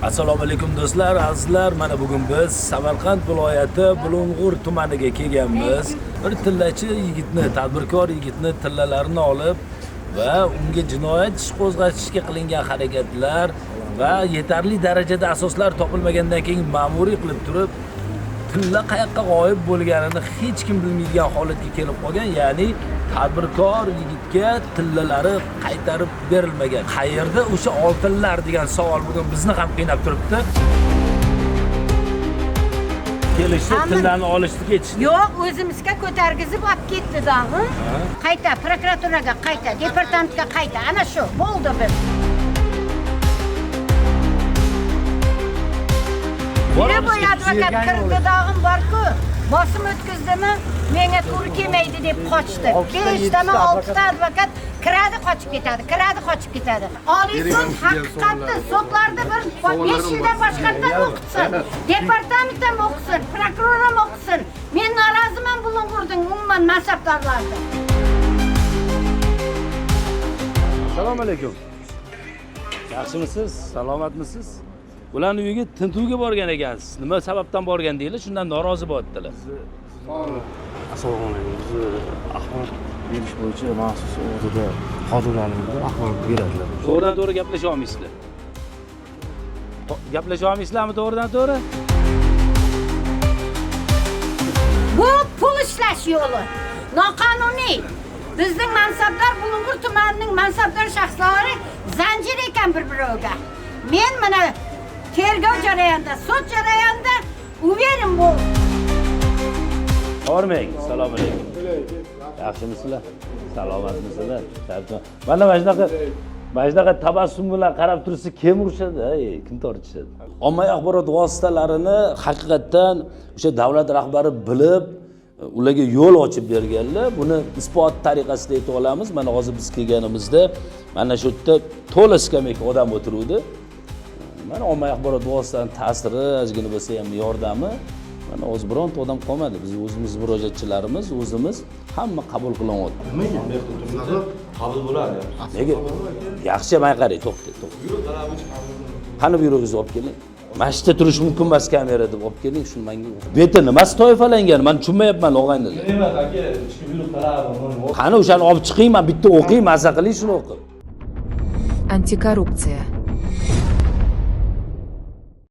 Assalomu alaykum do'stlar, azizlar. Mana bugun biz Samarqand viloyati Bulung'ur tumaniga kelganmiz. Bir tillachi yigitni, tadbirkor yigitni tillalarini olib va unga jinoyat ish qo'zg'atishga qilingan harakatlar va yetarli darajada asoslar topilmagandan keyin ma'muriy qilib turib tilla qayoqqa g'oyib bo'lganini hech kim bilmaydigan holatga kelib qolgan, ya'ni tadbirkor yigitga tillalari qaytarib berilmagan. Qayerda o'sha oltinlar degan savol bugun bizni ham qiynab turibdi. Kelishdi, tillani olishdi, ketishdi. Yo'q, o'zimizga ko'targizib olib ketdi dag'im. Qayta prokuraturaga, qayta departamentga, qayta. Ana shu bo'ldi biz. Nima bu advokat kirdi dag'im bor-ku, bosim o'tkazdimi, menga to'g'ri kelmaydi deb qochdi. 5 tama 6 ta advokat kiradi, qochib ketadi, kiradi, qochib ketadi. Oliy sud haqiqatni sudlarda bir 5 yildan boshqatdan o'qitsin, departament ham o'qisin, prokuror ham o'qisin. Men noroziman Bulung'urning umuman mansabdorlaridan. Assalomu alaykum. Yaxshimisiz? Salomatmisiz? Ularning uyiga tintuvga borgan ekansiz. Nima sababdan borgan deylar, shundan norozi bo'lyaptilar. Assalomu alaykum. Biz axborot berish bo'yicha maxsus o'rtada xodimlarimizga axborot beradilar. To'g'ridan to'g'ri gaplasha olmaysizlar. Gaplasha olmaysizlarmi to'g'ridan to'g'ri? Bu pul ishlash yo'li. Noqonuniy. Bizning mansabdor Bulung'ur tumanining mansabdor shaxslari zanjir ekan bir-biriga. Men mana tergov jarayonida, sud jarayonida uverim bu. Hormang, assalomu alaykum. Yaxshimisizlar? Salomatmisizlar? Mana shunaqa tabassum bilan qarab tursa kim urishadi, kim tortishadi? Ommaviy axborot vositalarini haqiqatdan o'sha davlat rahbari bilib, ularga yo'l ochib berganlar. Buni isbot tariqasida aytib olamiz. Mana hozir biz kelganimizda mana shu yerda to'la skameyka odam o'tiruvdi. Mana ommaviy axborot vositalarining ta'siri, ozgina bo'lsa ham yordami, mana o'z bironta odam qolmadi. Biz o'zimiz murojaatchilarimiz, o'zimiz hamma qabul qilyapti. Nimaga? Qabul bo'ladi. Nega? Yaxshi men qarang, to'xta. Qani buyrugingizni olib keling. Mana shu yerda turish mumkin emas kamera deb olib keling, shuni menga. Beti nimasi toifalangan? Men tushunmayapman, og'aynilar. Nima aka? Ichki buyruq talabi. Qani o'shani olib chiqing, men bitta o'qing, mazza qiling, shuni o'qib. Антикоррупция.